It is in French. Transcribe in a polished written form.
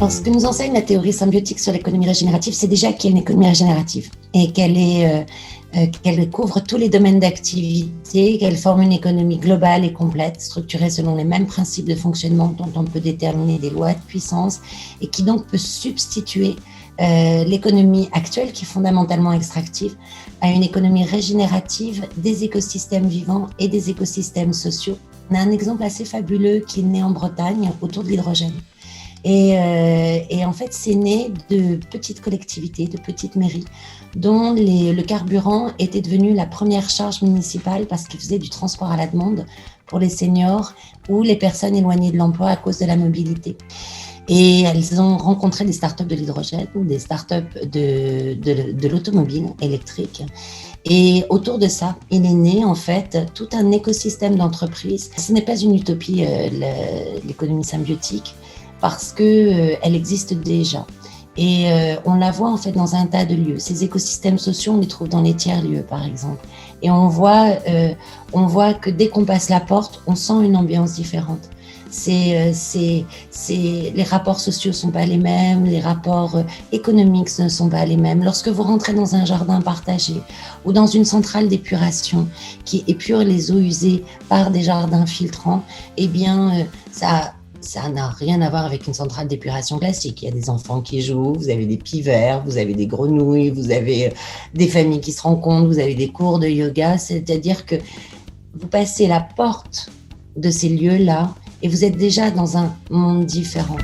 Alors, ce que nous enseigne la théorie symbiotique sur l'économie régénérative, c'est déjà qu'il y a une économie régénérative et qu'elle couvre tous les domaines d'activité, qu'elle forme une économie globale et complète, structurée selon les mêmes principes de fonctionnement dont on peut déterminer des lois de puissance et qui donc peut substituer l'économie actuelle, qui est fondamentalement extractive, à une économie régénérative des écosystèmes vivants et des écosystèmes sociaux. On a un exemple assez fabuleux qui est né en Bretagne autour de l'hydrogène. Et en fait, c'est né de petites collectivités, de petites mairies, dont le carburant était devenu la première charge municipale parce qu'il faisait du transport à la demande pour les seniors ou les personnes éloignées de l'emploi à cause de la mobilité. Et elles ont rencontré des startups de l'hydrogène, des startups de l'automobile électrique. Et autour de ça, il est né en fait tout un écosystème d'entreprises. Ce n'est pas une utopie, l'économie symbiotique, parce qu'elle existe déjà. Et on la voit en fait dans un tas de lieux. Ces écosystèmes sociaux, on les trouve dans les tiers-lieux, par exemple. Et on voit que dès qu'on passe la porte, on sent une ambiance différente. Les rapports sociaux ne sont pas les mêmes, les rapports économiques ne sont pas les mêmes. Lorsque vous rentrez dans un jardin partagé ou dans une centrale d'épuration qui épure les eaux usées par des jardins filtrants, eh bien, ça n'a rien à voir avec une centrale d'épuration classique. Il y a des enfants qui jouent, vous avez des pivers, vous avez des grenouilles, vous avez des familles qui se rencontrent, vous avez des cours de yoga. C'est-à-dire que vous passez la porte de ces lieux-là et vous êtes déjà dans un monde différent.